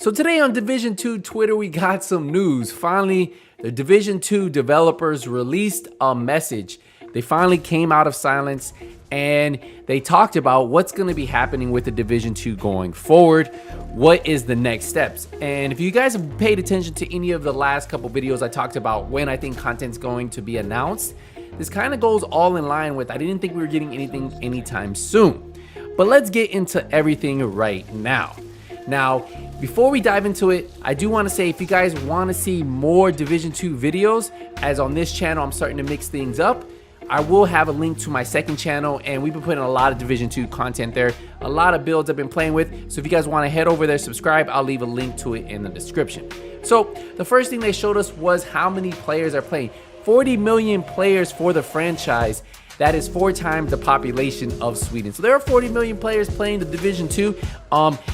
So today on Division 2 Twitter, we got some news. Finally, the Division 2 developers released a message. They finally came out of silence and they talked about what's going to be happening with the Division 2 going forward. What is the next steps? And if you guys have paid attention to any of the last couple videos, I talked about when I think content's going to be announced. This kind of goes all in line with I didn't think we were getting anything anytime soon. But let's get into everything right now. Now, before we dive into it, I do want to say if you guys want to see more Division 2 videos, as on this channel I'm starting to mix things up, I will have a link to my second channel, and we've been putting a lot of Division 2 content there, a lot of builds I've been playing with. So if you guys want to head over there, subscribe, I'll leave a link to it in the description. So the first thing they showed us was how many players are playing. 40 million players for the franchise. That is 4 times the population of Sweden. So there are 40 million players playing the Division 2.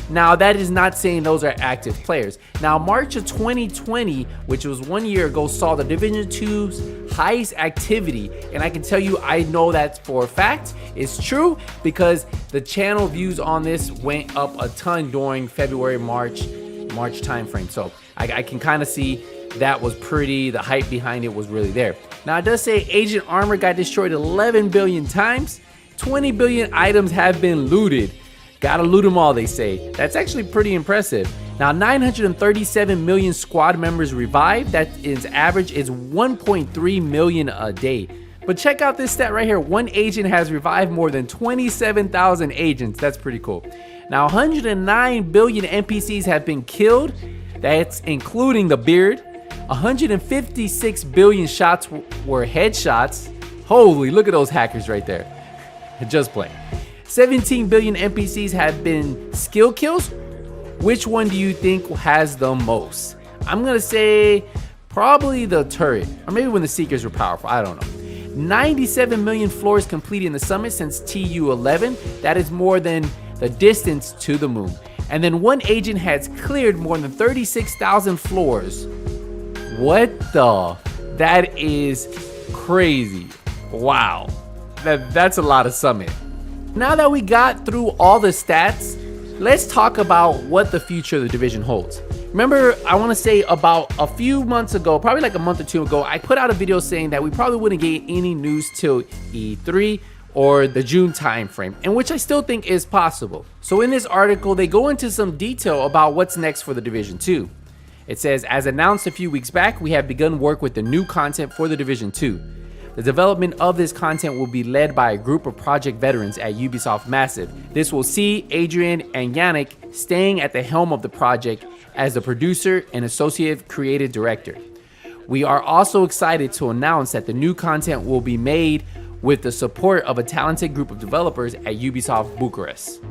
Now that is not saying those are active players. Now March of 2020, which was 1 year ago, saw the Division 2's highest activity. And I can tell you, I know that for a fact. It's true because the channel views on this went up a ton during February, March timeframe. So I can kind of see that was pretty, the hype behind it was really there. Now it does say Agent Armor got destroyed 11 billion times. 20 billion items have been looted. Gotta loot them all, they say. That's actually pretty impressive. Now 937 million squad members revived. That is average is 1.3 million a day. But check out this stat right here. One agent has revived more than 27,000 agents. That's pretty cool. Now 109 billion NPCs have been killed. That's including the beard. 156 billion shots were headshots. Holy, look at those hackers right there. Just playing. 17 billion NPCs have been skill kills. Which one do you think has the most? I'm gonna say probably the turret, or maybe when the seekers were powerful, I don't know. 97 million floors completed in the summit since TU11. That is more than the distance to the moon. And then one agent has cleared more than 36,000 floors. What the? That is crazy. Wow. That's a lot of summit. Now that we got through all the stats, let's talk about what the future of the division holds. Remember, I want to say about a few months ago, probably like a month or two ago, I put out a video saying that we probably wouldn't get any news till E3 or the June timeframe, and which I still think is possible. So in this article, they go into some detail about what's next for the Division 2. It says, as announced a few weeks back, we have begun work with the new content for the Division 2. The development of this content will be led by a group of project veterans at Ubisoft Massive. This will see Adrian and Yannick staying at the helm of the project as the producer and associate creative director. We are also excited to announce that the new content will be made with the support of a talented group of developers at Ubisoft Bucharest.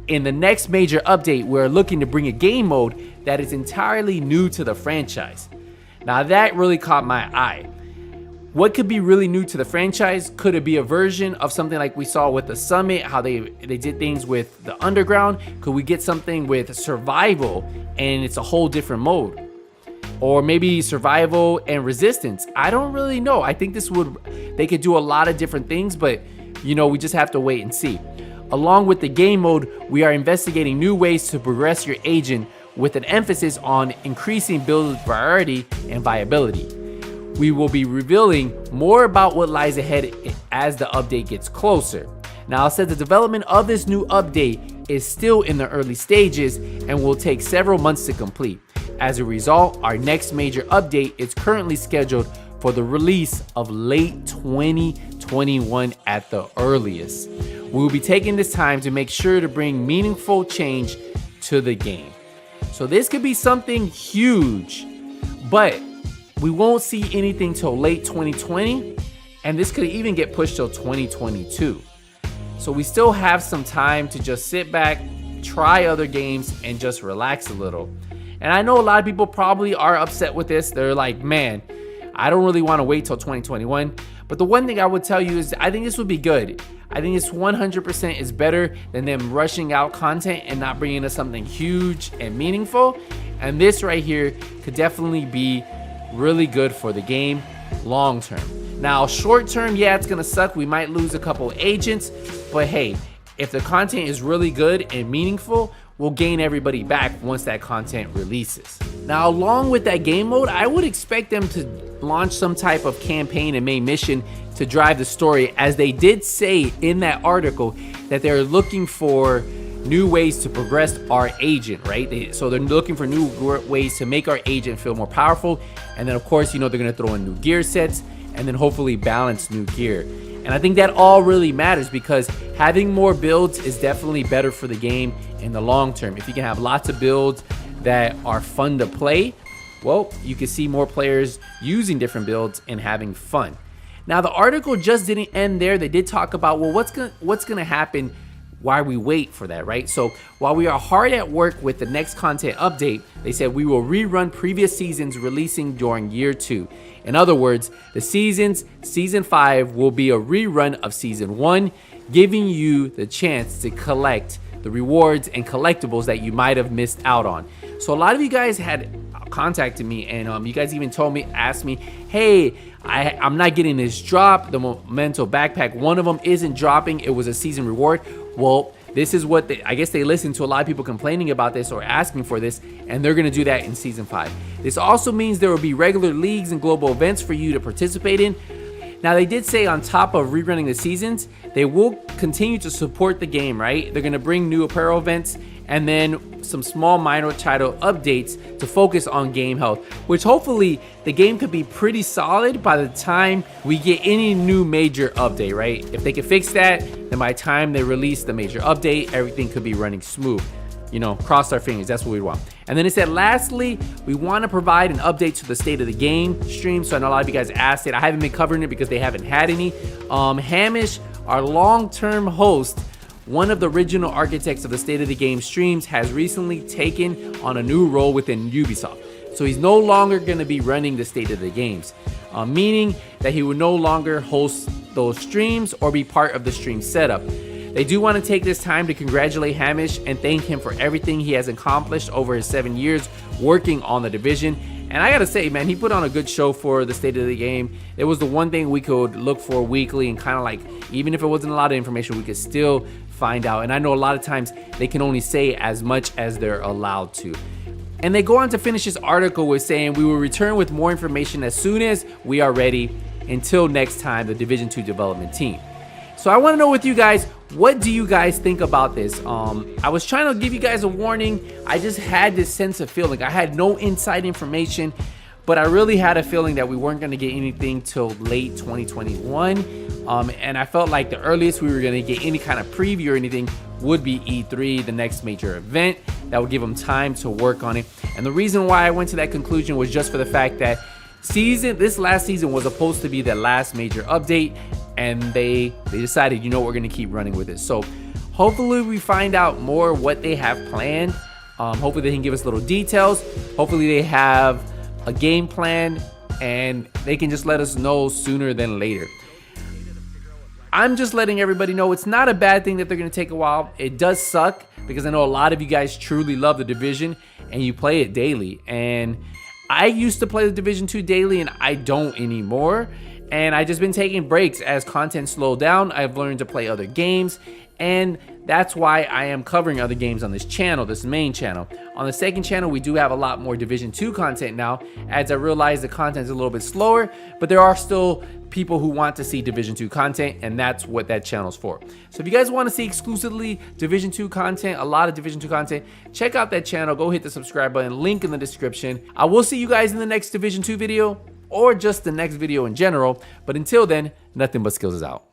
In the next major update, we're looking to bring a game mode that is entirely new to the franchise. Now that really caught my eye. What could be really new to the franchise? Could it be a version of something like we saw with the Summit, how they did things with the Underground? Could we get something with survival and it's a whole different mode? Or maybe survival and resistance? I don't really know. I think they could do a lot of different things, but you know, we just have to wait and see. Along with the game mode, we are investigating new ways to progress your agent with an emphasis on increasing build variety and viability. We will be revealing more about what lies ahead as the update gets closer. Now, it says the development of this new update is still in the early stages and will take several months to complete. As a result, our next major update is currently scheduled for the release of late 2021 at the earliest. We will be taking this time to make sure to bring meaningful change to the game. So this could be something huge, but we won't see anything till late 2020, and this could even get pushed till 2022. So we still have some time to just sit back, try other games, and just relax a little. And I know a lot of people probably are upset with this. They're like, man, I don't really want to wait till 2021. But the one thing I would tell you is I think this would be good. I think this 100% is better than them rushing out content and not bringing us something huge and meaningful. And this right here could definitely be really good for the game long term. Now, short term, yeah, it's gonna suck. We might lose a couple agents, but hey, if the content is really good and meaningful, will gain everybody back once that content releases. Now, along with that game mode, I would expect them to launch some type of campaign and main mission to drive the story, as they did say in that article that they're looking for new ways to progress our agent, right? So they're looking for new ways to make our agent feel more powerful. And then of course, you know, they're gonna throw in new gear sets and then hopefully balance new gear. And I think that all really matters, because having more builds is definitely better for the game in the long term. If you can have lots of builds that are fun to play, well, you can see more players using different builds and having fun. Now, the article just didn't end there. They did talk about, well, what's gonna happen while we wait for that, right? So while we are hard at work with the next content update, they said we will rerun previous seasons releasing during year 2. In other words, the season 5 will be a rerun of season 1, giving you the chance to collect the rewards and collectibles that you might have missed out on. So a lot of you guys had contacted me, and you guys even asked me, hey, I'm not getting this drop, the Memento backpack, one of them isn't dropping, it was a season reward. Well, this is what I guess they listened to a lot of people complaining about this or asking for this, and they're gonna do that in season 5. This also means there will be regular leagues and global events for you to participate in. Now, they did say on top of rerunning the seasons, they will continue to support the game, right? They're gonna bring new apparel events and then some small minor title updates to focus on game health, which hopefully the game could be pretty solid by the time we get any new major update, right? If they can fix that, then by the time they release the major update, everything could be running smooth. You know, cross our fingers, that's what we want. And then it said, lastly, we want to provide an update to the state of the game stream. So I know a lot of you guys asked it. I haven't been covering it because they haven't had any. Hamish, our long-term host, one of the original architects of the State of the Game streams, has recently taken on a new role within Ubisoft. So he's no longer going to be running the State of the Games, meaning that he will no longer host those streams or be part of the stream setup. They do want to take this time to congratulate Hamish and thank him for everything he has accomplished over his 7 years working on the division. And I gotta say, man, he put on a good show for the State of the Game. It was the one thing we could look for weekly, and kind of like, even if it wasn't a lot of information, we could still find out. And I know a lot of times they can only say as much as they're allowed to. And they go on to finish this article with saying, we will return with more information as soon as we are ready. Until next time, the Division 2 development team. So I want to know with you guys, what do you guys think about this? I was trying to give you guys a warning. I just had this sense of feeling. I had no inside information, but I really had a feeling that we weren't going to get anything till late 2021. And I felt like the earliest we were going to get any kind of preview or anything would be E3, the next major event. That would give them time to work on it. And the reason why I went to that conclusion was just for the fact that this last season was supposed to be the last major update, and they decided, you know, we're gonna keep running with it. So hopefully we find out more what they have planned. Hopefully they can give us little details. Hopefully they have a game plan and they can just let us know sooner than later. I'm just letting everybody know it's not a bad thing that they're gonna take a while. It does suck because I know a lot of you guys truly love the Division and you play it daily. And I used to play the Division 2 daily and I don't anymore. And I just been taking breaks as content slowed down. I've learned to play other games, and that's why I am covering other games on this channel, this main channel. On the second channel, we do have a lot more Division 2 content now, as I realize the content is a little bit slower, but there are still people who want to see Division 2 content, and that's what that channel's for. So if you guys want to see exclusively Division 2 content, a lot of Division 2 content, check out that channel. Go hit the subscribe button, link in the description. I will see you guys in the next Division 2 video, or just the next video in general. But until then, Nothing But Skills is out.